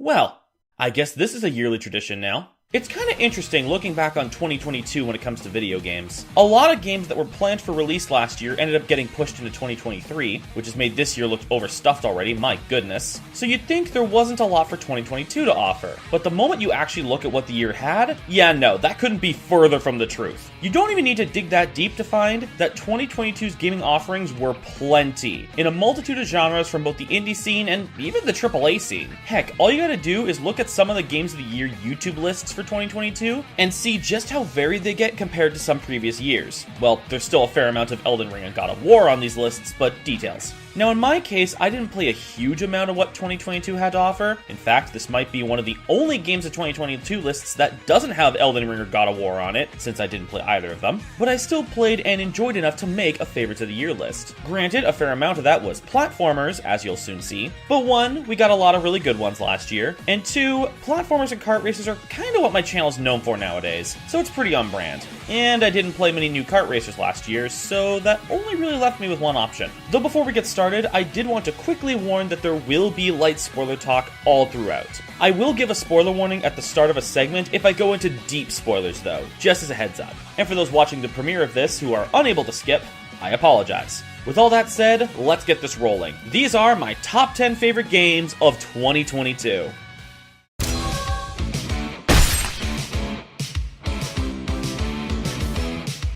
Well, I guess this is a yearly tradition now. It's kind of interesting looking back on 2022 when it comes to video games. A lot of games that were planned for release last year ended up getting pushed into 2023, which has made this year look overstuffed already, my goodness. So you'd think there wasn't a lot for 2022 to offer. But the moment you actually look at what the year had, yeah, no, that couldn't be further from the truth. You don't even need to dig that deep to find that 2022's gaming offerings were plenty, in a multitude of genres from both the indie scene and even the AAA scene. Heck, all you gotta do is look at some of the Games of the Year YouTube lists for 2022 and see just how varied they get compared to some previous years. Well, there's still a fair amount of Elden Ring and God of War on these lists, but details. Now in my case, I didn't play a huge amount of what 2022 had to offer. In fact, this might be one of the only games of 2022 lists that doesn't have Elden Ring or God of War on it, since I didn't play either of them. But I still played and enjoyed enough to make a Favorites of the Year list. Granted, a fair amount of that was platformers, as you'll soon see. But one, we got a lot of really good ones last year. And two, platformers and kart races are kind of what my channel's known for nowadays, so it's pretty on brand. And I didn't play many new kart racers last year, so that only really left me with one option. Though before we get started, I did want to quickly warn that there will be light spoiler talk all throughout. I will give a spoiler warning at the start of a segment if I go into deep spoilers though, just as a heads up. And for those watching the premiere of this who are unable to skip, I apologize. With all that said, let's get this rolling. These are my top 10 favorite games of 2022.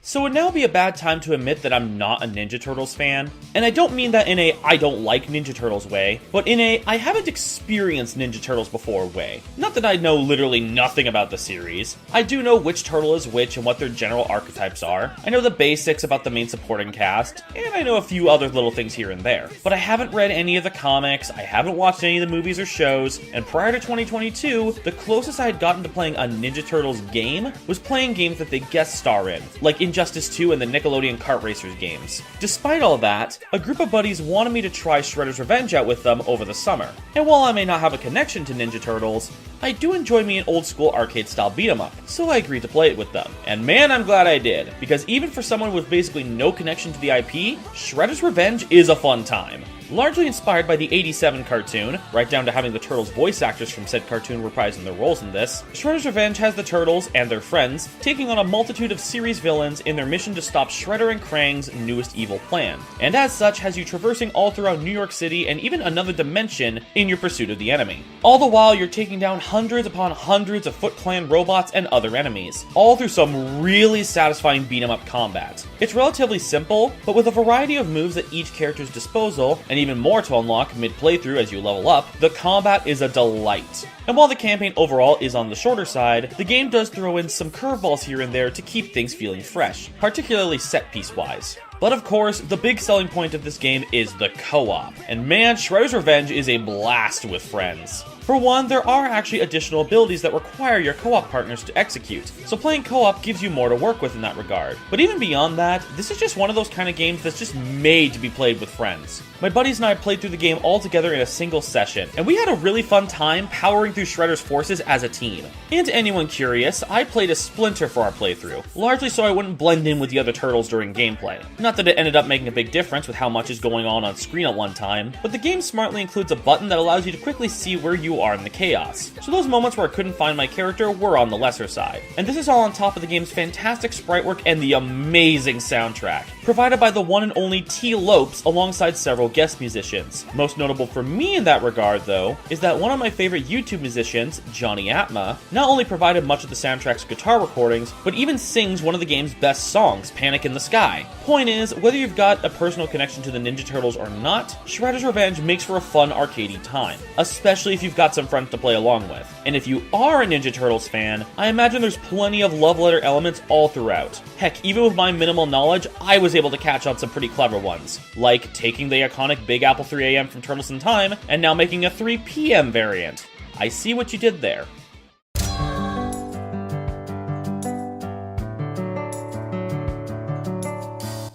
So it would now be a bad time to admit that I'm not a Ninja Turtles fan. And I don't mean that in a I don't like Ninja Turtles way, but in a I haven't experienced Ninja Turtles before way. Not that I know literally nothing about the series. I do know which turtle is which and what their general archetypes are. I know the basics about the main supporting cast, and I know a few other little things here and there. But I haven't read any of the comics, I haven't watched any of the movies or shows, and prior to 2022, the closest I had gotten to playing a Ninja Turtles game was playing games that they guest star in, like Injustice 2 and the Nickelodeon Kart Racers games. Despite all that, a group of buddies wanted me to try Shredder's Revenge out with them over the summer. And while I may not have a connection to Ninja Turtles, I do enjoy me an old school arcade style beat 'em up, so I agreed to play it with them. And man, I'm glad I did, because even for someone with basically no connection to the IP, Shredder's Revenge is a fun time. Largely inspired by the '87 cartoon, right down to having the Turtles' voice actors from said cartoon reprising their roles in this, Shredder's Revenge has the Turtles and their friends taking on a multitude of series villains in their mission to stop Shredder and Krang's newest evil plan, and as such has you traversing all throughout New York City and even another dimension in your pursuit of the enemy. All the while you're taking down hundreds upon hundreds of Foot Clan robots and other enemies, all through some really satisfying beat-em-up combat. It's relatively simple, but with a variety of moves at each character's disposal, and even more to unlock mid-playthrough as you level up, the combat is a delight. And while the campaign overall is on the shorter side, the game does throw in some curveballs here and there to keep things feeling fresh, particularly set-piece wise. But of course, the big selling point of this game is the co-op. And man, Shredder's Revenge is a blast with friends. For one, there are actually additional abilities that require your co-op partners to execute, so playing co-op gives you more to work with in that regard. But even beyond that, this is just one of those kind of games that's just made to be played with friends. My buddies and I played through the game all together in a single session, and we had a really fun time powering through Shredder's forces as a team. And to anyone curious, I played as Splinter for our playthrough, largely so I wouldn't blend in with the other turtles during gameplay. Not that it ended up making a big difference with how much is going on screen at one time, but the game smartly includes a button that allows you to quickly see where you are in the chaos. So those moments where I couldn't find my character were on the lesser side. And this is all on top of the game's fantastic sprite work and the amazing soundtrack, provided by the one and only T. Lopes alongside several guest musicians. Most notable for me in that regard, though, is that one of my favorite YouTube musicians, Johnny Atma, not only provided much of the soundtrack's guitar recordings, but even sings one of the game's best songs, Panic in the Sky. Point is, whether you've got a personal connection to the Ninja Turtles or not, Shredder's Revenge makes for a fun arcadey time, especially if you've got some friends to play along with. And if you are a Ninja Turtles fan, I imagine there's plenty of love letter elements all throughout. Heck, even with my minimal knowledge, I was able to catch on some pretty clever ones, like taking the iconic Big Apple 3 AM from Turtles in Time and now making a 3 PM variant. I see what you did there.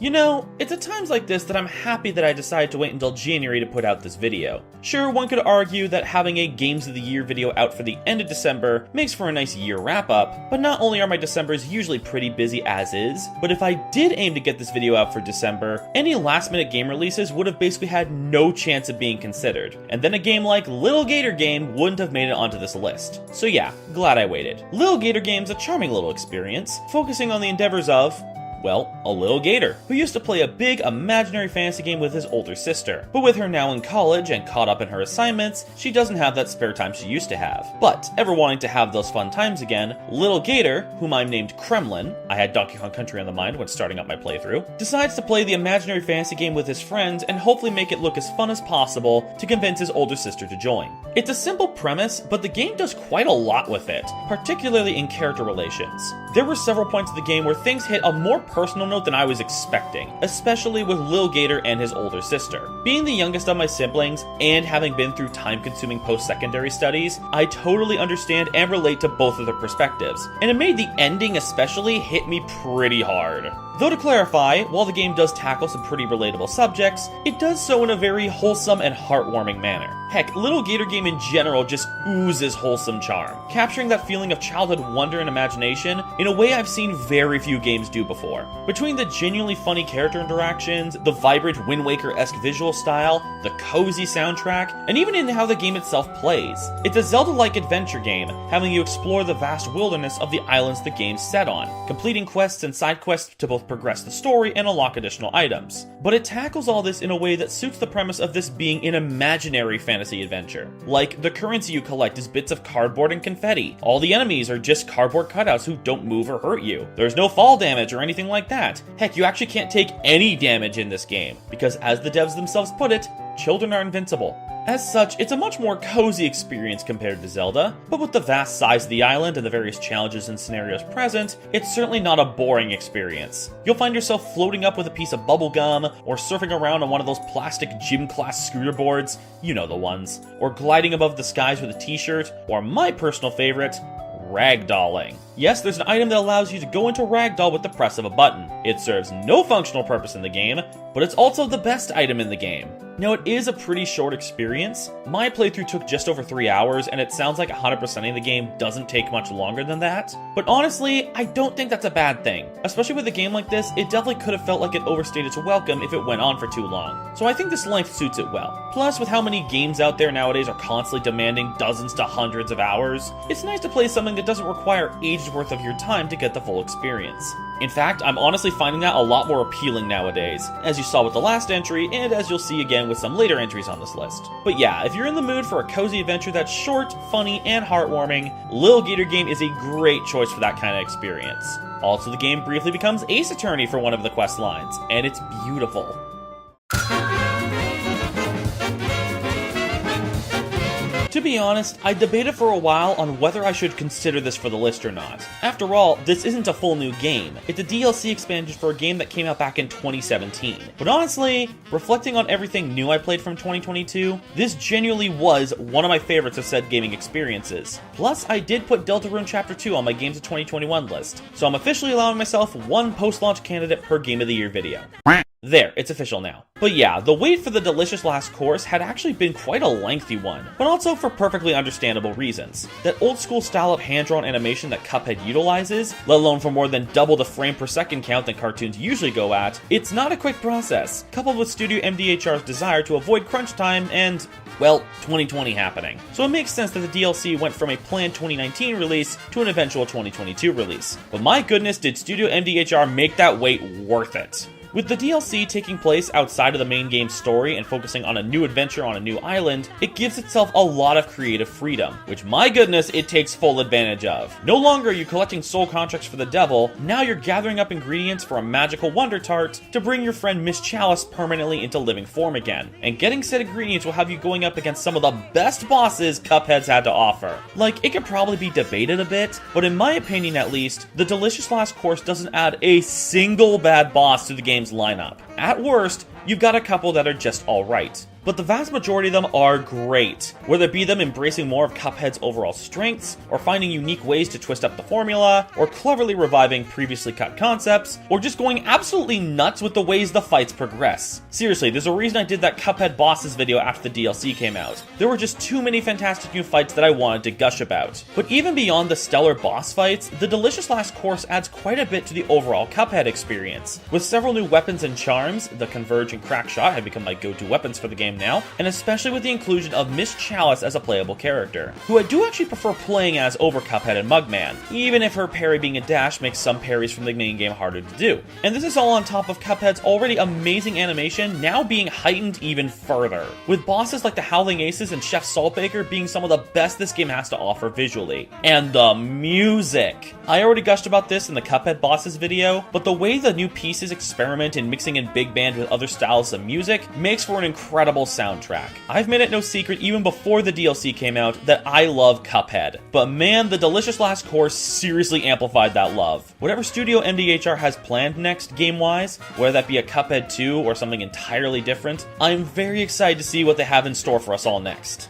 You know, it's at times like this that I'm happy that I decided to wait until January to put out this video. Sure, one could argue that having a Games of the Year video out for the end of December makes for a nice year wrap-up, but not only are my Decembers usually pretty busy as is, but if I did aim to get this video out for December, any last-minute game releases would have basically had no chance of being considered, and then a game like Little Gator Game wouldn't have made it onto this list. So yeah, glad I waited. Little Gator Game's a charming little experience, focusing on the endeavors of, well, a little gator, who used to play a big imaginary fantasy game with his older sister. But with her now in college and caught up in her assignments, she doesn't have that spare time she used to have. But, ever wanting to have those fun times again, Little Gator, whom I'm named Kremlin, I had Donkey Kong Country on the mind when starting up my playthrough, decides to play the imaginary fantasy game with his friends and hopefully make it look as fun as possible to convince his older sister to join. It's a simple premise, but the game does quite a lot with it, particularly in character relations. There were several points of the game where things hit a more personal note than I was expecting, especially with Lil Gator and his older sister. Being the youngest of my siblings, and having been through time-consuming post-secondary studies, I totally understand and relate to both of their perspectives, and it made the ending especially hit me pretty hard. Though to clarify, while the game does tackle some pretty relatable subjects, it does so in a very wholesome and heartwarming manner. Heck, Little Gator Game in general just oozes wholesome charm, capturing that feeling of childhood wonder and imagination in a way I've seen very few games do before. Between the genuinely funny character interactions, the vibrant Wind Waker-esque visual style, the cozy soundtrack, and even in how the game itself plays, it's a Zelda-like adventure game, having you explore the vast wilderness of the islands the game's set on, completing quests and side quests to both progress the story and unlock additional items. But it tackles all this in a way that suits the premise of this being an imaginary fantasy adventure. Like, the currency you collect is bits of cardboard and confetti. All the enemies are just cardboard cutouts who don't move or hurt you. There's no fall damage or anything like that. Heck, you actually can't take any damage in this game, because as the devs themselves put it, children are invincible. As such, it's a much more cozy experience compared to Zelda, but with the vast size of the island and the various challenges and scenarios present, it's certainly not a boring experience. You'll find yourself floating up with a piece of bubble gum, or surfing around on one of those plastic gym class scooter boards, you know the ones, or gliding above the skies with a t-shirt, or my personal favorite, ragdolling. Yes, there's an item that allows you to go into ragdoll with the press of a button. It serves no functional purpose in the game, but it's also the best item in the game. Now, it is a pretty short experience. My playthrough took just over 3 hours, and it sounds like 100% of the game doesn't take much longer than that. But honestly, I don't think that's a bad thing. Especially with a game like this, it definitely could have felt like it overstayed its welcome if it went on for too long. So I think this length suits it well. Plus, with how many games out there nowadays are constantly demanding dozens to hundreds of hours, it's nice to play something that doesn't require ages worth of your time to get the full experience. In fact, I'm honestly finding that a lot more appealing nowadays, as you saw with the last entry, and as you'll see again with some later entries on this list. But yeah, if you're in the mood for a cozy adventure that's short, funny, and heartwarming, Little Gator Game is a great choice for that kind of experience. Also, the game briefly becomes Ace Attorney for one of the quest lines, and it's beautiful. To be honest, I debated for a while on whether I should consider this for the list or not. After all, this isn't a full new game. It's a DLC expansion for a game that came out back in 2017. But honestly, reflecting on everything new I played from 2022, this genuinely was one of my favorites of said gaming experiences. Plus, I did put Deltarune Chapter 2 on my Games of 2021 list, so I'm officially allowing myself one post-launch candidate per Game of the Year video. There, it's official now. But yeah, the wait for the delicious last course had actually been quite a lengthy one, but also for perfectly understandable reasons. That old school style of hand-drawn animation that Cuphead utilizes, let alone for more than double the frame per second count than cartoons usually go at, it's not a quick process, coupled with Studio MDHR's desire to avoid crunch time and, well, 2020 happening. So it makes sense that the DLC went from a planned 2019 release to an eventual 2022 release. But my goodness, did Studio MDHR make that wait worth it. With the DLC taking place outside of the main game's story and focusing on a new adventure on a new island, it gives itself a lot of creative freedom, which my goodness, it takes full advantage of. No longer are you collecting soul contracts for the devil, now you're gathering up ingredients for a magical wonder tart to bring your friend Miss Chalice permanently into living form again. And getting said ingredients will have you going up against some of the best bosses Cuphead's had to offer. Like, it could probably be debated a bit, but in my opinion at least, the delicious last course doesn't add a single bad boss to the game's lineup. At worst, you've got a couple that are just alright. but the vast majority of them are great. Whether it be them embracing more of Cuphead's overall strengths, or finding unique ways to twist up the formula, or cleverly reviving previously cut concepts, or just going absolutely nuts with the ways the fights progress. Seriously, there's a reason I did that Cuphead bosses video after the DLC came out. There were just too many fantastic new fights that I wanted to gush about. But even beyond the stellar boss fights, the Delicious Last Course adds quite a bit to the overall Cuphead experience. With several new weapons and charms, the Converge and Crack Shot have become my go-to weapons for the game now, and especially with the inclusion of Miss Chalice as a playable character, who I do actually prefer playing as over Cuphead and Mugman, even if her parry being a dash makes some parries from the main game harder to do. And this is all on top of Cuphead's already amazing animation now being heightened even further, with bosses like the Howling Aces and Chef Saltbaker being some of the best this game has to offer visually. And the music! I already gushed about this in the Cuphead bosses video, but the way the new pieces experiment in mixing in big band with other styles of music makes for an incredible soundtrack. I've made it no secret even before the DLC came out that I love Cuphead, but man, the Delicious Last Course seriously amplified that love. Whatever studio MDHR has planned next game-wise, whether that be a Cuphead 2 or something entirely different, I'm very excited to see what they have in store for us all next.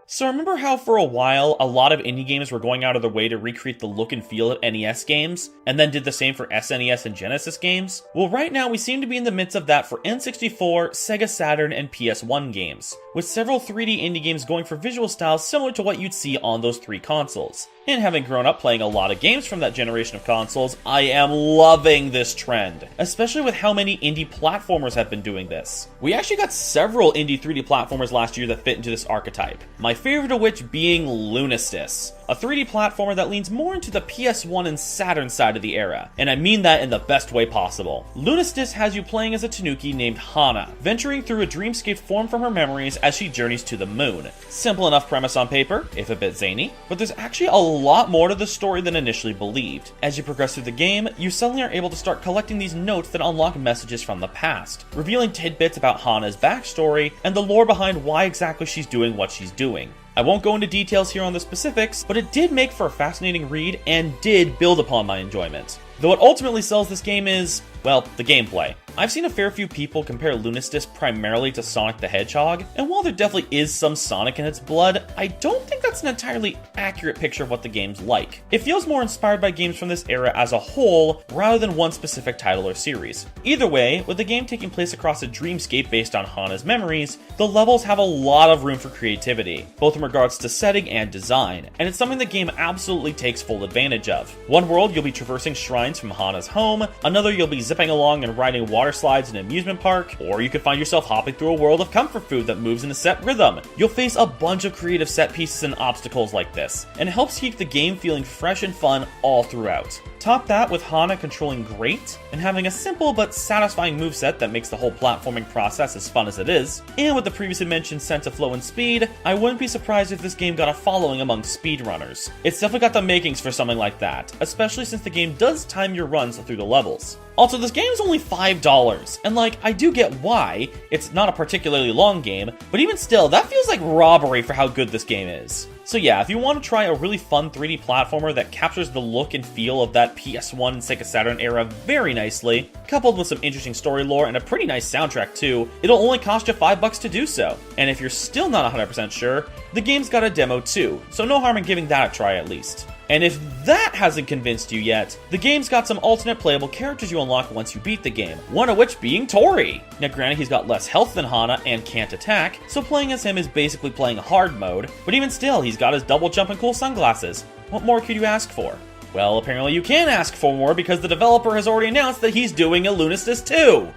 So remember how for a while, a lot of indie games were going out of their way to recreate the look and feel of NES games, and then did the same for SNES and Genesis games? Well, right now we seem to be in the midst of that for N64, Sega Saturn, and PS1 games, with several 3D indie games going for visual styles similar to what you'd see on those three consoles. And having grown up playing a lot of games from that generation of consoles, I am loving this trend, especially with how many indie platformers have been doing this. We actually got several indie 3D platformers last year that fit into this archetype, my favorite of which being Lunistis, a 3D platformer that leans more into the PS1 and Saturn side of the era, and I mean that in the best way possible. Lunistis has you playing as a tanuki named Hana, venturing through a dreamscape formed from her memories as she journeys to the moon. Simple enough premise on paper, if a bit zany, but there's actually a lot more to the story than initially believed. As you progress through the game, you suddenly are able to start collecting these notes that unlock messages from the past, revealing tidbits about Hana's backstory and the lore behind why exactly she's doing what she's doing. I won't go into details here on the specifics, but it did make for a fascinating read and did build upon my enjoyment. Though what ultimately sells this game is, well, the gameplay. I've seen a fair few people compare Lunistis primarily to Sonic the Hedgehog, and while there definitely is some Sonic in its blood, I don't think that's an entirely accurate picture of what the game's like. It feels more inspired by games from this era as a whole, rather than one specific title or series. Either way, with the game taking place across a dreamscape based on Hana's memories, the levels have a lot of room for creativity, both in regards to setting and design, and it's something the game absolutely takes full advantage of. One world you'll be traversing shrines from Hana's home, another you'll be zipping along and riding water slides in an amusement park, or you could find yourself hopping through a world of comfort food that moves in a set rhythm. You'll face a bunch of creative set pieces and obstacles like this, and it helps keep the game feeling fresh and fun all throughout. Top that with Hana controlling great, and having a simple but satisfying moveset that makes the whole platforming process as fun as it is, and with the previously mentioned sense of flow and speed, I wouldn't be surprised if this game got a following among speedrunners. It's definitely got the makings for something like that, especially since the game does time your runs through the levels. Also, this game is only $5, and like, I do get why, it's not a particularly long game, but even still, that feels like robbery for how good this game is. So yeah, if you want to try a really fun 3D platformer that captures the look and feel of that PS1 and Sega Saturn era very nicely, coupled with some interesting story lore and a pretty nice soundtrack too, it'll only cost you $5 to do so. And if you're still not 100% sure, the game's got a demo too, so no harm in giving that a try at least. And if that hasn't convinced you yet, the game's got some alternate playable characters you unlock once you beat the game, one of which being Tori. Now granted, he's got less health than Hana and can't attack, so playing as him is basically playing hard mode, but even still, he's got his double jump and cool sunglasses. What more could you ask for? Well, apparently you can ask for more because the developer has already announced that he's doing a Lunistis 2!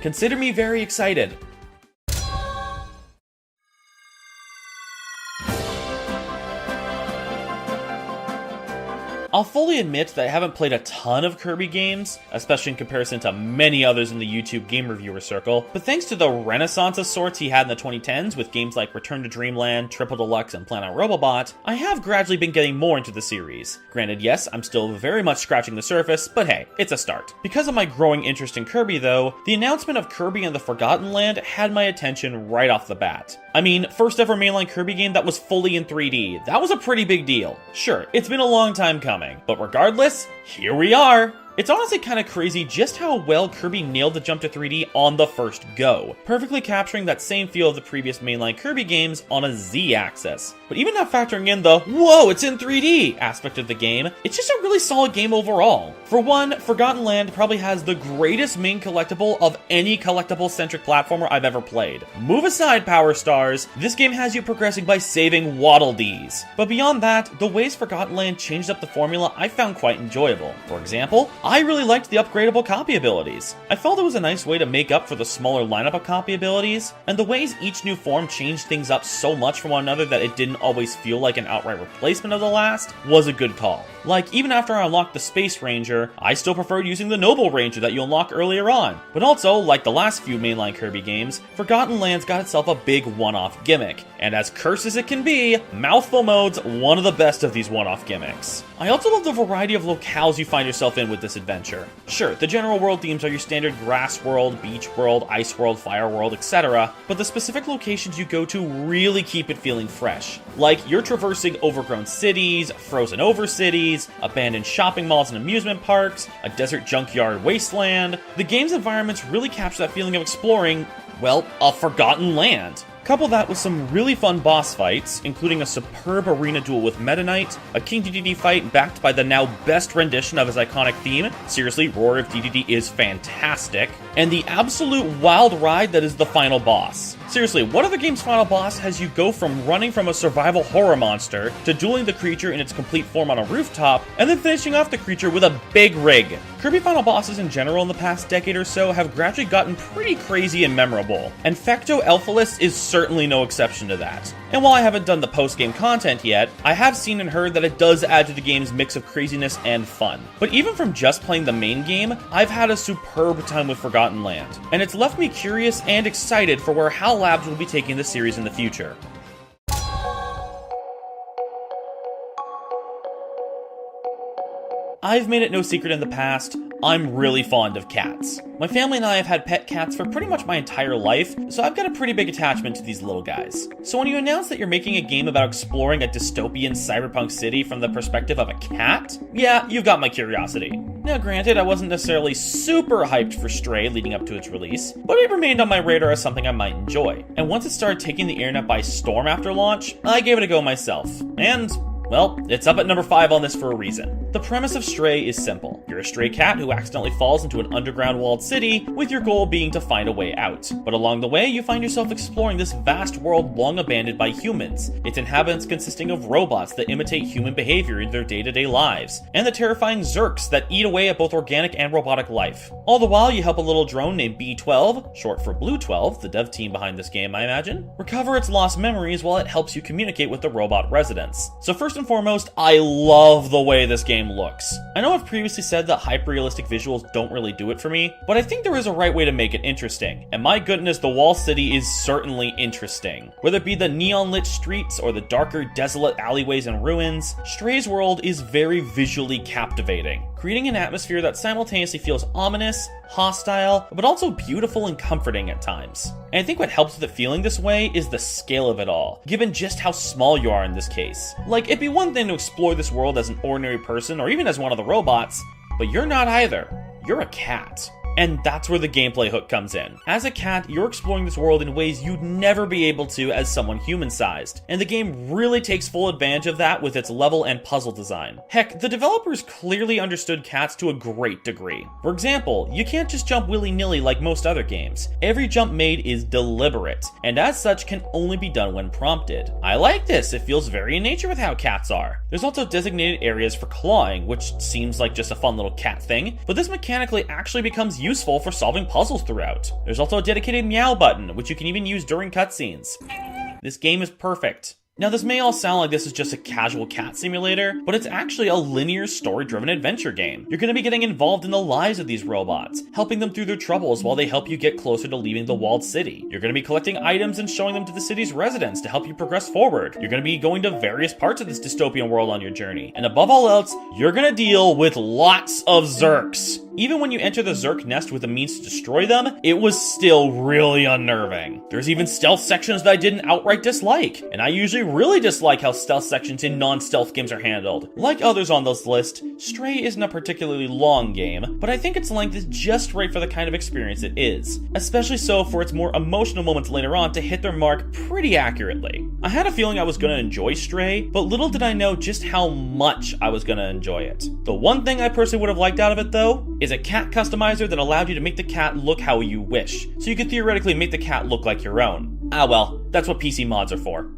Consider me very excited. I'll fully admit that I haven't played a ton of Kirby games, especially in comparison to many others in the YouTube game reviewer circle, but thanks to the renaissance of sorts he had in the 2010s with games like Return to Dreamland, Triple Deluxe, and Planet Robobot, I have gradually been getting more into the series. Granted, yes, I'm still very much scratching the surface, but hey, it's a start. Because of my growing interest in Kirby though, the announcement of Kirby and the Forgotten Land had my attention right off the bat. I mean, first ever mainline Kirby game that was fully in 3D. That was a pretty big deal. Sure, it's been a long time coming, but regardless, here we are! It's honestly kind of crazy just how well Kirby nailed the jump to 3D on the first go, perfectly capturing that same feel of the previous mainline Kirby games on a Z-axis. But even not factoring in the "whoa, it's in 3D" aspect of the game, it's just a really solid game overall. For one, Forgotten Land probably has the greatest main collectible of any collectible-centric platformer I've ever played. Move aside, Power Stars, this game has you progressing by saving Waddle Dees. But beyond that, the ways Forgotten Land changed up the formula I found quite enjoyable. For example, I really liked the upgradable copy abilities. I felt it was a nice way to make up for the smaller lineup of copy abilities, and the ways each new form changed things up so much from one another that it didn't always feel like an outright replacement of the last was a good call. Like, even after I unlocked the Space Ranger, I still preferred using the Noble Ranger that you unlock earlier on. But also, like the last few mainline Kirby games, Forgotten Lands got itself a big one-off gimmick. And as cursed as it can be, Mouthful Mode's one of the best of these one-off gimmicks. I also love the variety of locales you find yourself in with this adventure. Sure, the general world themes are your standard grass world, beach world, ice world, fire world, etc., but the specific locations you go to really keep it feeling fresh. Like, you're traversing overgrown cities, frozen over cities, abandoned shopping malls and amusement parks, a desert junkyard wasteland. The game's environments really capture that feeling of exploring, well, a forgotten land. Couple that with some really fun boss fights, including a superb arena duel with Meta Knight, a King DDD fight backed by the now best rendition of his iconic theme, seriously, Roar of DDD is fantastic, and the absolute wild ride that is the final boss. Seriously, what other game's final boss has you go from running from a survival horror monster to dueling the creature in its complete form on a rooftop, and then finishing off the creature with a big rig? Kirby final bosses in general in the past decade or so have gradually gotten pretty crazy and memorable, and Fecto Elphalus is certainly no exception to that. And while I haven't done the post-game content yet, I have seen and heard that it does add to the game's mix of craziness and fun. But even from just playing the main game, I've had a superb time with Forgotten Land, and it's left me curious and excited for where HAL Labs will be taking the series in the future. I've made it no secret in the past, I'm really fond of cats. My family and I have had pet cats for pretty much my entire life, so I've got a pretty big attachment to these little guys. So when you announce that you're making a game about exploring a dystopian cyberpunk city from the perspective of a cat, yeah, you've got my curiosity. Now granted, I wasn't necessarily super hyped for Stray leading up to its release, but it remained on my radar as something I might enjoy. And once it started taking the internet by storm after launch, I gave it a go myself. And well, it's up at number 5 on this for a reason. The premise of Stray is simple. You're a stray cat who accidentally falls into an underground walled city, with your goal being to find a way out. But along the way, you find yourself exploring this vast world long abandoned by humans, its inhabitants consisting of robots that imitate human behavior in their day-to-day lives, and the terrifying Zurks that eat away at both organic and robotic life. All the while, you help a little drone named B12, short for Blue 12, the dev team behind this game, I imagine, recover its lost memories while it helps you communicate with the robot residents. So first and foremost, I love the way this game looks. I know I've previously said that hyper-realistic visuals don't really do it for me, but I think there is a right way to make it interesting. And my goodness, the wall city is certainly interesting. Whether it be the neon-lit streets or the darker, desolate alleyways and ruins, Stray's world is very visually captivating, creating an atmosphere that simultaneously feels ominous, hostile, but also beautiful and comforting at times. And I think what helps with it feeling this way is the scale of it all, given just how small you are in this case. Like, it'd be one thing to explore this world as an ordinary person, or even as one of the robots, but you're not either. You're a cat. And that's where the gameplay hook comes in. As a cat, you're exploring this world in ways you'd never be able to as someone human-sized, and the game really takes full advantage of that with its level and puzzle design. Heck, the developers clearly understood cats to a great degree. For example, you can't just jump willy-nilly like most other games. Every jump made is deliberate, and as such can only be done when prompted. I like this, it feels very in nature with how cats are. There's also designated areas for clawing, which seems like just a fun little cat thing, but this mechanically actually becomes useful for solving puzzles throughout. There's also a dedicated meow button, which you can even use during cutscenes. This game is perfect. Now, this may all sound like this is just a casual cat simulator, but it's actually a linear story-driven adventure game. You're going to be getting involved in the lives of these robots, helping them through their troubles while they help you get closer to leaving the walled city. You're going to be collecting items and showing them to the city's residents to help you progress forward. You're going to be going to various parts of this dystopian world on your journey. And above all else, you're going to deal with lots of Zurks. Even when you enter the Zerk nest with the means to destroy them, it was still really unnerving. There's even stealth sections that I didn't outright dislike, and I usually really dislike how stealth sections in non-stealth games are handled. Like others on this list, Stray isn't a particularly long game, but I think its length is just right for the kind of experience it is, especially so for its more emotional moments later on to hit their mark pretty accurately. I had a feeling I was going to enjoy Stray, but little did I know just how much I was going to enjoy it. The one thing I personally would have liked out of it though, is a cat customizer that allowed you to make the cat look how you wish, so you could theoretically make the cat look like your own. Ah well, that's what PC mods are for.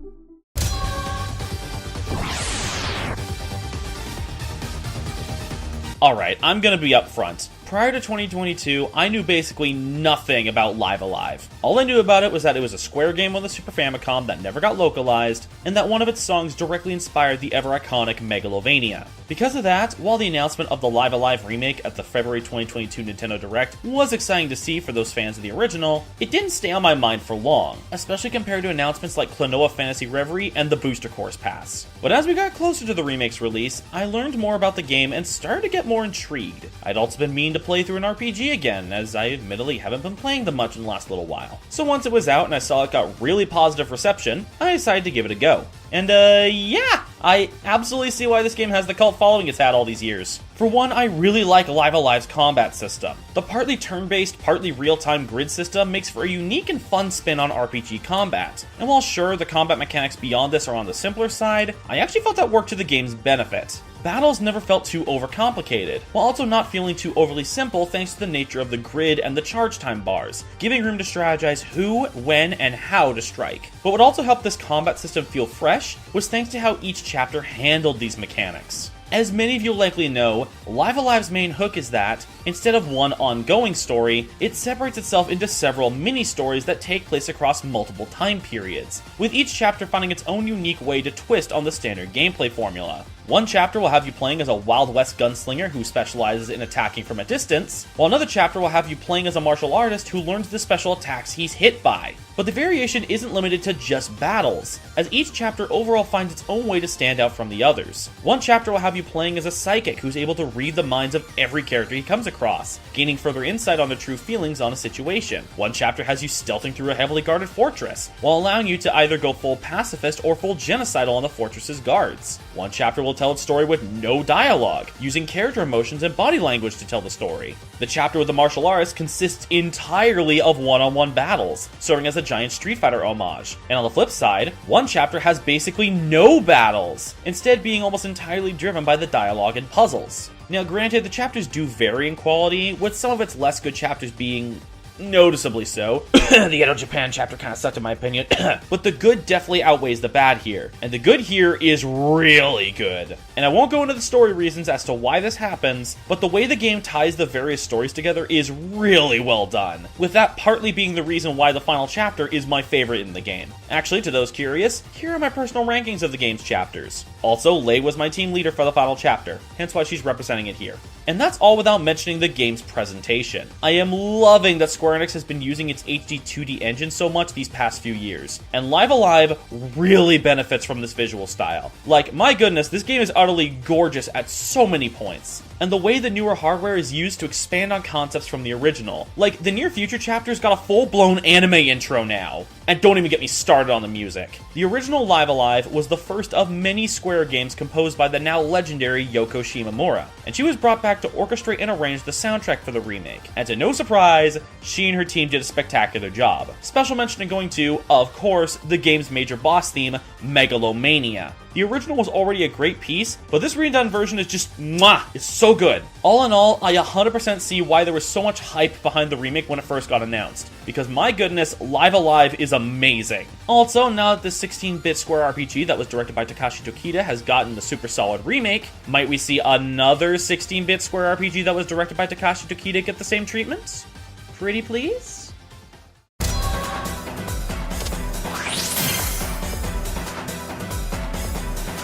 Alright, I'm gonna be upfront. Prior to 2022, I knew basically nothing about Live Alive. All I knew about it was that it was a Square game on the Super Famicom that never got localized, and that one of its songs directly inspired the ever-iconic Megalovania. Because of that, while the announcement of the Live Alive remake at the February 2022 Nintendo Direct was exciting to see for those fans of the original, it didn't stay on my mind for long, especially compared to announcements like Klonoa Fantasy Reverie and the Booster Course Pass. But as we got closer to the remake's release, I learned more about the game and started to get more intrigued. I'd also been meaning to play through an RPG again, as I admittedly haven't been playing them much in the last little while. So once it was out and I saw it got really positive reception, I decided to give it a go. And yeah, I absolutely see why this game has the cult following it's had all these years. For one, I really like Live Alive's combat system. The partly turn-based, partly real-time grid system makes for a unique and fun spin on RPG combat. And while sure, the combat mechanics beyond this are on the simpler side, I actually felt that worked to the game's benefit. Battles never felt too overcomplicated, while also not feeling too overly simple thanks to the nature of the grid and the charge time bars, giving room to strategize who, when, and how to strike. But what also helped this combat system feel fresh was thanks to how each chapter handled these mechanics. As many of you likely know, Live Alive's main hook is that, instead of one ongoing story, it separates itself into several mini-stories that take place across multiple time periods, with each chapter finding its own unique way to twist on the standard gameplay formula. One chapter will have you playing as a Wild West gunslinger who specializes in attacking from a distance, while another chapter will have you playing as a martial artist who learns the special attacks he's hit by. But the variation isn't limited to just battles, as each chapter overall finds its own way to stand out from the others. One chapter will have you playing as a psychic who's able to read the minds of every character he comes across, gaining further insight on their true feelings on a situation. One chapter has you stealthing through a heavily guarded fortress, while allowing you to either go full pacifist or full genocidal on the fortress's guards. One chapter will tell its story with no dialogue, using character emotions and body language to tell the story. The chapter with the martial artist consists entirely of one-on-one battles, serving as a giant Street Fighter homage. And on the flip side, one chapter has basically no battles, instead being almost entirely driven by the dialogue and puzzles. Now granted, the chapters do vary in quality, with some of its less good chapters being noticeably so. The Edo Japan chapter kind of sucked in my opinion. But the good definitely outweighs the bad here. And the good here is really good. And I won't go into the story reasons as to why this happens, but the way the game ties the various stories together is really well done, with that partly being the reason why the final chapter is my favorite in the game. Actually, to those curious, here are my personal rankings of the game's chapters. Also, Lei was my team leader for the final chapter, hence why she's representing it here. And that's all without mentioning the game's presentation. I am loving that Square Enix has been using its HD 2D engine so much these past few years, and Live Alive really benefits from this visual style. Like, my goodness, this game is utterly gorgeous at so many points. And the way the newer hardware is used to expand on concepts from the original. Like, the near future chapter's got a full-blown anime intro now. And don't even get me started on the music. The original Live Alive was the first of many Square games composed by the now legendary Yoko Shimomura, and she was brought back to orchestrate and arrange the soundtrack for the remake. And to no surprise, she and her team did a spectacular job. Special mention in going to, of course, the game's major boss theme, Megalomania. The original was already a great piece, but this redone version is just mwah! It's so good. All in all, I 100% see why there was so much hype behind the remake when it first got announced, because my goodness, Live Alive is amazing. Also, now that this 16-bit Square RPG that was directed by Takashi Tokita has gotten the super solid remake, might we see another 16-bit Square RPG that was directed by Takashi Tokita get the same treatment? Pretty please?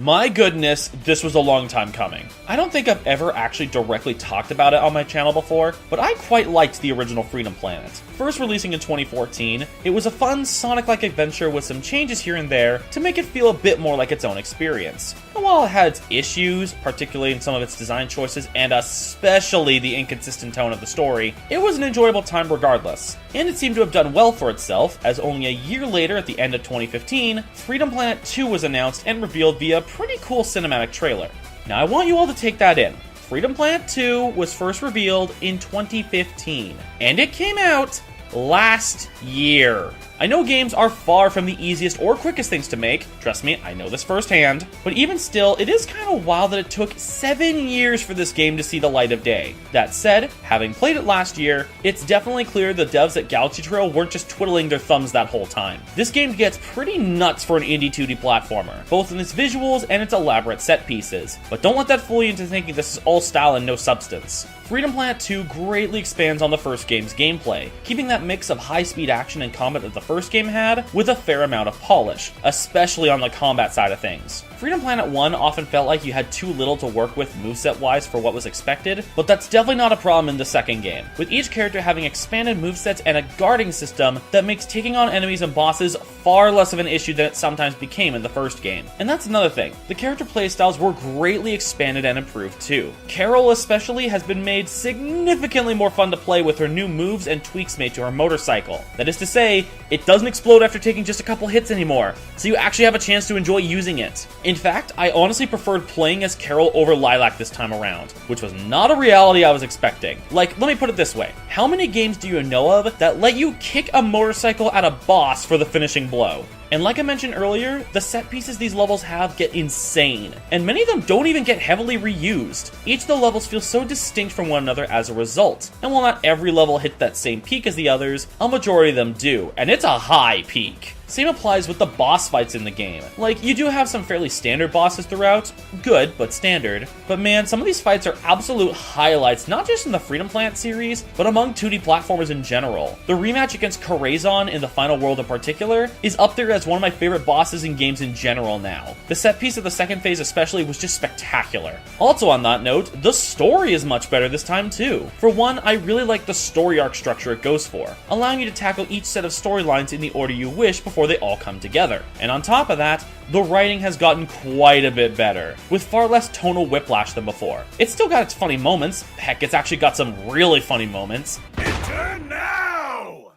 My goodness, this was a long time coming. I don't think I've ever actually directly talked about it on my channel before, but I quite liked the original Freedom Planet. First releasing in 2014, it was a fun Sonic-like adventure with some changes here and there to make it feel a bit more like its own experience. And while it had its issues, particularly in some of its design choices and especially the inconsistent tone of the story, it was an enjoyable time regardless. And it seemed to have done well for itself, as only a year later at the end of 2015, Freedom Planet 2 was announced and revealed via a pretty cool cinematic trailer. Now I want you all to take that in. Freedom Planet 2 was first revealed in 2015, and it came out last year. I know games are far from the easiest or quickest things to make, trust me, I know this firsthand, but even still, it is kind of wild that it took 7 years for this game to see the light of day. That said, having played it last year, it's definitely clear the devs at Galaxy Trail weren't just twiddling their thumbs that whole time. This game gets pretty nuts for an indie 2D platformer, both in its visuals and its elaborate set pieces, but don't let that fool you into thinking this is all style and no substance. Freedom Planet 2 greatly expands on the first game's gameplay, keeping that mix of high-speed action and combat that the first game had with a fair amount of polish, especially on the combat side of things. Freedom Planet 1 often felt like you had too little to work with moveset-wise for what was expected, but that's definitely not a problem in the second game, with each character having expanded movesets and a guarding system that makes taking on enemies and bosses far less of an issue than it sometimes became in the first game. And that's another thing, the character playstyles were greatly expanded and improved too. Carol especially has been made significantly more fun to play with her new moves and tweaks made to her motorcycle. That is to say, it doesn't explode after taking just a couple hits anymore, so you actually have a chance to enjoy using it. In fact, I honestly preferred playing as Carol over Lilac this time around, which was not a reality I was expecting. Like, let me put it this way, how many games do you know of that let you kick a motorcycle at a boss for the finishing blow? And like I mentioned earlier, the set pieces these levels have get insane, and many of them don't even get heavily reused. Each of the levels feels so distinct from one another as a result, and while not every level hits that same peak as the others, a majority of them do, and it's a high peak. Same applies with the boss fights in the game. Like, you do have some fairly standard bosses throughout, good, but standard, but man, some of these fights are absolute highlights, not just in the Freedom Planet series, but among 2D platformers in general. The rematch against Karazhan in the final world in particular is up there as one of my favorite bosses in games in general now. The set piece of the second phase especially was just spectacular. Also on that note, the story is much better this time too. For one, I really like the story arc structure it goes for, allowing you to tackle each set of storylines in the order you wish before they all come together. And on top of that, the writing has gotten quite a bit better, with far less tonal whiplash than before. It's still got its funny moments, heck, it's actually got some really funny moments. Enter now!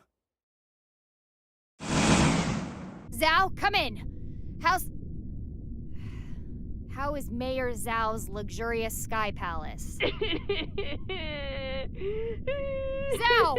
Zhao, come in! How is Mayor Zhao's luxurious sky palace? Zhao!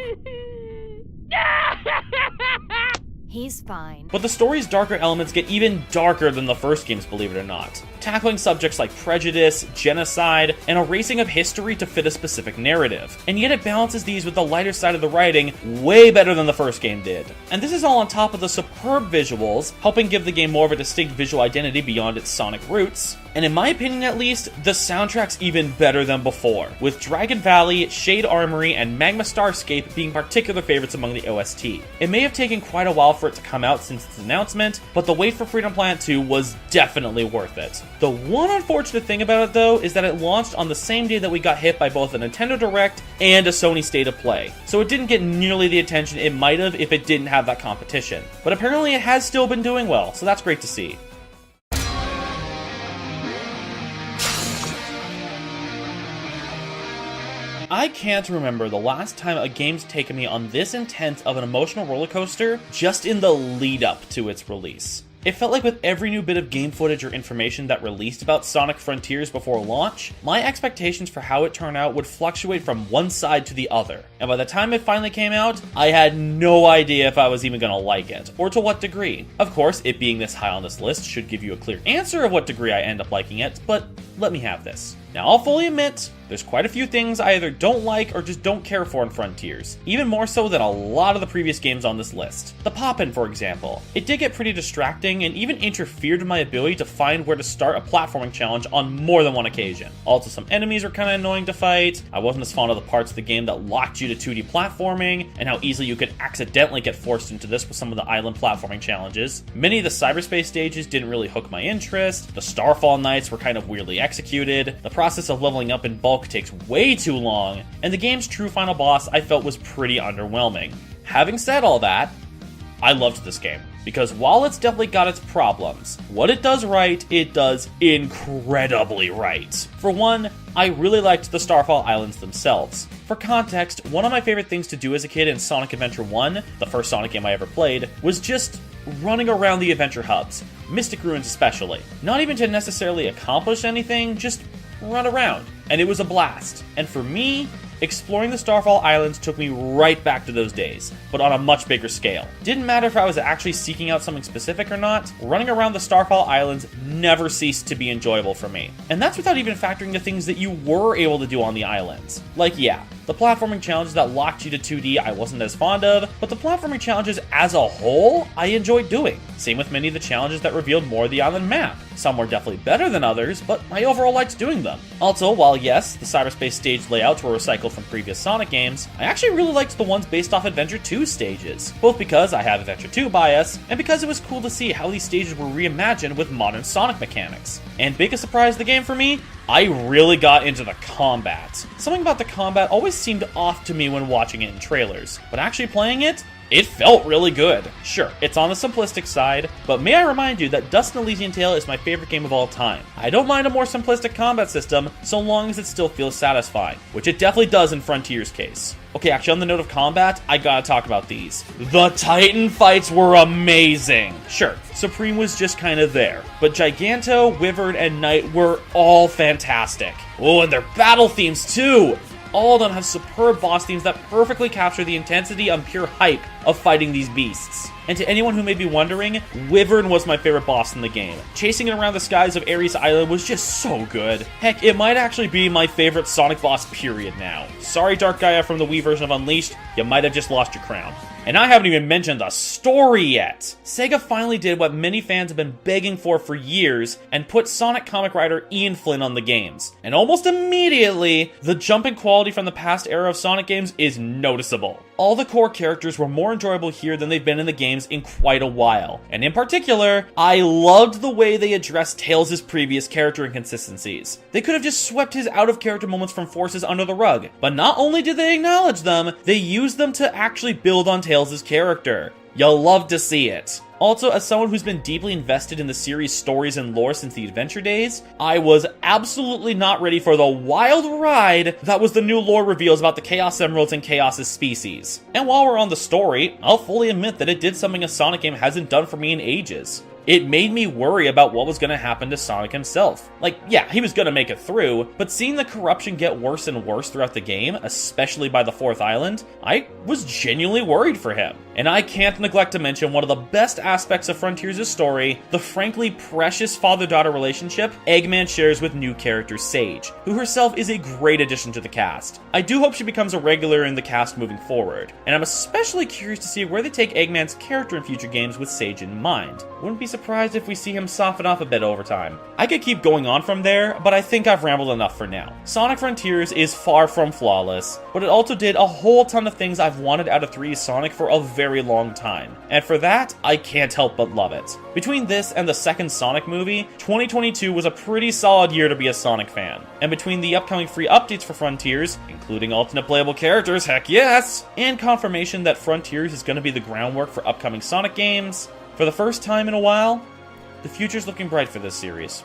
He's fine. But the story's darker elements get even darker than the first games, believe it or not, tackling subjects like prejudice, genocide, and erasing of history to fit a specific narrative. And yet it balances these with the lighter side of the writing way better than the first game did. And this is all on top of the superb visuals, helping give the game more of a distinct visual identity beyond its Sonic roots. And in my opinion at least, the soundtrack's even better than before, with Dragon Valley, Shade Armory, and Magma Starscape being particular favorites among the OST. It may have taken quite a while for it to come out since its announcement, but the wait for Freedom Planet 2 was definitely worth it. The one unfortunate thing about it though is that it launched on the same day that we got hit by both a Nintendo Direct and a Sony State of Play, so it didn't get nearly the attention it might have if it didn't have that competition. But apparently it has still been doing well, so that's great to see. I can't remember the last time a game's taken me on this intense of an emotional roller coaster just in the lead up to its release. It felt like with every new bit of game footage or information that released about Sonic Frontiers before launch, my expectations for how it turned out would fluctuate from one side to the other. And by the time it finally came out, I had no idea if I was even gonna like it, or to what degree. Of course, it being this high on this list should give you a clear answer of what degree I end up liking it, but let me have this. Now, I'll fully admit, there's quite a few things I either don't like or just don't care for in Frontiers, even more so than a lot of the previous games on this list. The Pop-In, for example. It did get pretty distracting and even interfered with my ability to find where to start a platforming challenge on more than one occasion. Also, some enemies were kind of annoying to fight. I wasn't as fond of the parts of the game that locked you to 2D platforming, and how easily you could accidentally get forced into this with some of the island platforming challenges. Many of the cyberspace stages didn't really hook my interest. The Starfall Nights were kind of weirdly executed. The process of leveling up in bulk takes way too long, and the game's true final boss I felt was pretty underwhelming. Having said all that, I loved this game. because while it's definitely got its problems, what it does right, it does incredibly right. For one, I really liked the Starfall Islands themselves. For context, one of my favorite things to do as a kid in Sonic Adventure 1, the first Sonic game I ever played, was just running around the adventure hubs, Mystic Ruins especially. Not even to necessarily accomplish anything, just run around. And it was a blast. And for me, exploring the Starfall Islands took me right back to those days, but on a much bigger scale. Didn't matter if I was actually seeking out something specific or not, running around the Starfall Islands never ceased to be enjoyable for me. And that's without even factoring the things that you were able to do on the islands. Like, yeah, the platforming challenges that locked you to 2D I wasn't as fond of, but the platforming challenges as a whole I enjoyed doing. Same with many of the challenges that revealed more of the island map. Some were definitely better than others, but I overall liked doing them. Also, while yes, the cyberspace stage layouts were recycled from previous Sonic games, I actually really liked the ones based off Adventure 2 stages, both because I have Adventure 2 bias, and because it was cool to see how these stages were reimagined with modern Sonic mechanics. And biggest surprise of the game for me, I really got into the combat. Something about the combat always seemed off to me when watching it in trailers, but actually playing it, it felt really good. Sure, it's on the simplistic side, but may I remind you that Dust and Elysian Tail is my favorite game of all time. I don't mind a more simplistic combat system, so long as it still feels satisfying, which it definitely does in Frontier's case. Okay, actually on the note of combat, I gotta talk about these. The Titan fights were amazing! Sure, Supreme was just kinda there, but Giganto, Wyvern, and Knight were all fantastic. Oh, and their battle themes too! All of them have superb boss themes that perfectly capture the intensity and pure hype of fighting these beasts. And to anyone who may be wondering, Wyvern was my favorite boss in the game. Chasing it around the skies of Ares Island was just so good. Heck, it might actually be my favorite Sonic boss period now. Sorry Dark Gaia from the Wii version of Unleashed, you might have just lost your crown. And I haven't even mentioned the story yet! Sega finally did what many fans have been begging for years, and put Sonic comic writer Ian Flynn on the games. And almost immediately, the jump in quality from the past era of Sonic games is noticeable. All the core characters were more enjoyable here than they've been in the games in quite a while. And in particular, I loved the way they addressed Tails' previous character inconsistencies. They could have just swept his out-of-character moments from Forces under the rug, but not only did they acknowledge them, they used them to actually build on Tails' character. You'll love to see it. Also, as someone who's been deeply invested in the series' stories and lore since the Adventure days, I was absolutely not ready for the wild ride that was the new lore reveals about the Chaos Emeralds and Chaos' species. And while we're on the story, I'll fully admit that it did something a Sonic game hasn't done for me in ages. It made me worry about what was going to happen to Sonic himself. Like, yeah, he was going to make it through, but seeing the corruption get worse and worse throughout the game, especially by the 4th island, I was genuinely worried for him. And I can't neglect to mention one of the best aspects of Frontiers' story, the frankly precious father-daughter relationship Eggman shares with new character Sage, who herself is a great addition to the cast. I do hope she becomes a regular in the cast moving forward, and I'm especially curious to see where they take Eggman's character in future games with Sage in mind. Wouldn't be surprised if we see him soften up a bit over time. I could keep going on from there, but I think I've rambled enough for now. Sonic Frontiers is far from flawless, but it also did a whole ton of things I've wanted out of 3D Sonic for a very long time. And for that, I can't help but love it. Between this and the second Sonic movie, 2022 was a pretty solid year to be a Sonic fan. And between the upcoming free updates for Frontiers, including alternate playable characters, heck yes, and confirmation that Frontiers is going to be the groundwork for upcoming Sonic games, for the first time in a while, the future's looking bright for this series.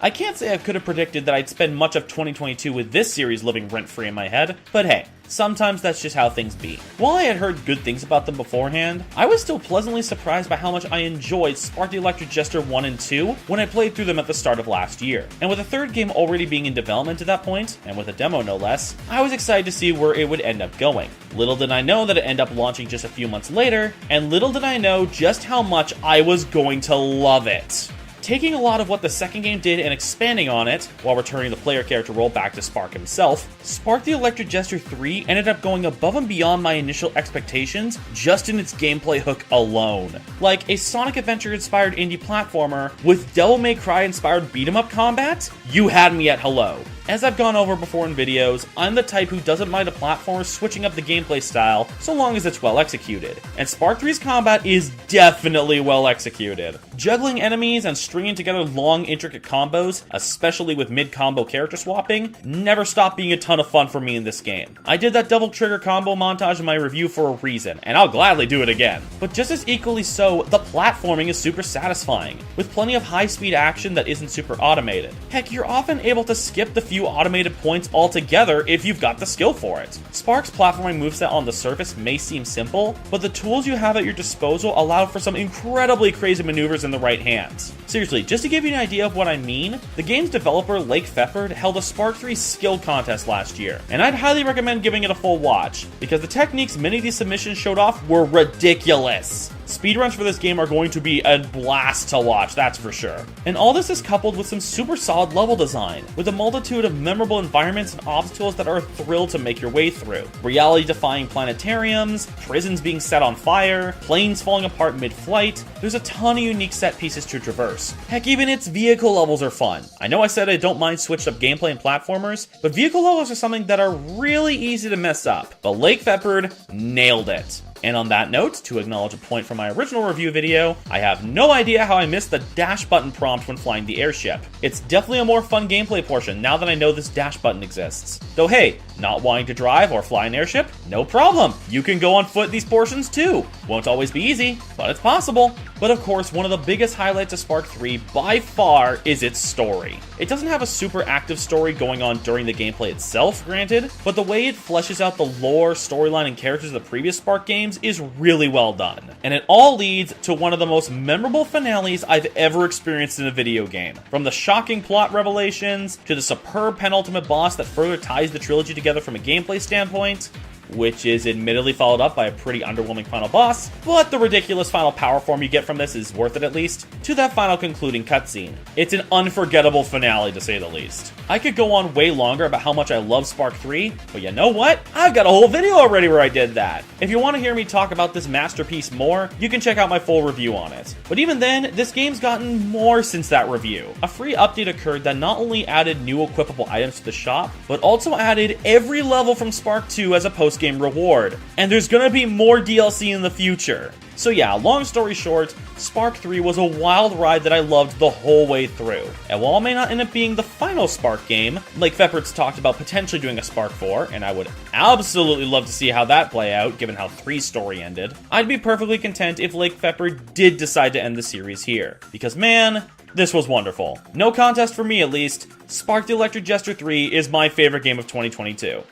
I can't say I could have predicted that I'd spend much of 2022 with this series living rent-free in my head, but hey, sometimes that's just how things be. While I had heard good things about them beforehand, I was still pleasantly surprised by how much I enjoyed Spark the Electric Jester 1 and 2 when I played through them at the start of last year. And with a third game already being in development at that point, and with a demo no less, I was excited to see where it would end up going. Little did I know that it ended up launching just a few months later, and little did I know just how much I was going to love it. Taking a lot of what the second game did and expanding on it, while returning the player character role back to Spark himself, Spark the Electric Jester 3 ended up going above and beyond my initial expectations just in its gameplay hook alone. Like a Sonic Adventure-inspired indie platformer with Devil May Cry-inspired beat-em-up combat? You had me at hello. As I've gone over before in videos, I'm the type who doesn't mind a platformer switching up the gameplay style so long as it's well executed, and Spark 3's combat is definitely well executed. Juggling enemies and stringing together long intricate combos, especially with mid-combo character swapping, never stopped being a ton of fun for me in this game. I did that double trigger combo montage in my review for a reason, and I'll gladly do it again. But just as equally so, the platforming is super satisfying, with plenty of high-speed action that isn't super automated. Heck, you're often able to skip the few automated points altogether if you've got the skill for it. Spark's platforming moveset on the surface may seem simple, but the tools you have at your disposal allow for some incredibly crazy maneuvers in the right hands. Seriously, just to give you an idea of what I mean, the game's developer Lake Feppard held a Spark 3 skill contest last year, and I'd highly recommend giving it a full watch, because the techniques many of these submissions showed off were ridiculous. Speedruns for this game are going to be a blast to watch, that's for sure. And all this is coupled with some super solid level design, with a multitude of memorable environments and obstacles that are a thrill to make your way through. Reality-defying planetariums, prisons being set on fire, planes falling apart mid-flight. There's a ton of unique set pieces to traverse. Heck, even its vehicle levels are fun. I know I said I don't mind switched up gameplay and platformers, but vehicle levels are something that are really easy to mess up. But Lake Feppard nailed it. And on that note, to acknowledge a point from my original review video, I have no idea how I missed the dash button prompt when flying the airship. It's definitely a more fun gameplay portion now that I know this dash button exists. Though hey, not wanting to drive or fly an airship? No problem! You can go on foot these portions too! Won't always be easy, but it's possible. But of course, one of the biggest highlights of Spark 3 by far is its story. It doesn't have a super active story going on during the gameplay itself, granted, but the way it fleshes out the lore, storyline, and characters of the previous Spark games is really well done. And it all leads to one of the most memorable finales I've ever experienced in a video game. From the shocking plot revelations, to the superb penultimate boss that further ties the trilogy together from a gameplay standpoint, which is admittedly followed up by a pretty underwhelming final boss, but the ridiculous final power form you get from this is worth it at least, to that final concluding cutscene. It's an unforgettable finale to say the least. I could go on way longer about how much I love Spark 3, but you know what? I've got a whole video already where I did that. If you want to hear me talk about this masterpiece more, you can check out my full review on it. But even then, this game's gotten more since that review. A free update occurred that not only added new equipable items to the shop, but also added every level from Spark 2 as a post-game reward. And there's gonna be more DLC in the future. So yeah, long story short, Spark 3 was a wild ride that I loved the whole way through. And while it may not end up being the final Spark game, Lake Feppard's talked about potentially doing a Spark 4, and I would absolutely love to see how that play out, given how 3's story ended, I'd be perfectly content if Lake Feppard did decide to end the series here. Because man, this was wonderful. No contest for me at least, Spark the Electric Jester 3 is my favorite game of 2022.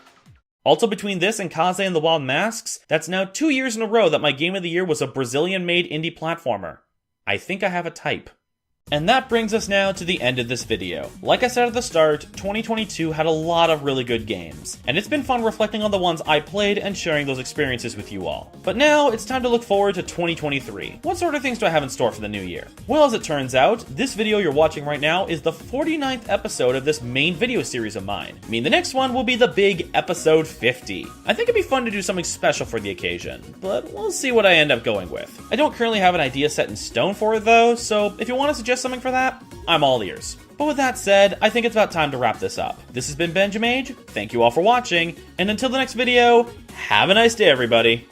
Also, between this and Kaze and the Wild Masks, that's now 2 years in a row that my game of the year was a Brazilian-made indie platformer. I think I have a type. And that brings us now to the end of this video. Like I said at the start, 2022 had a lot of really good games, and it's been fun reflecting on the ones I played and sharing those experiences with you all. But now, it's time to look forward to 2023. What sort of things do I have in store for the new year? Well, as it turns out, this video you're watching right now is the 49th episode of this main video series of mine. I mean, the next one will be the big episode 50. I think it'd be fun to do something special for the occasion, but we'll see what I end up going with. I don't currently have an idea set in stone for it though, so if you want to suggest something for that, I'm all ears. But with that said, I think it's about time to wrap this up. This has been BenjaMage, thank you all for watching, and until the next video, have a nice day everybody.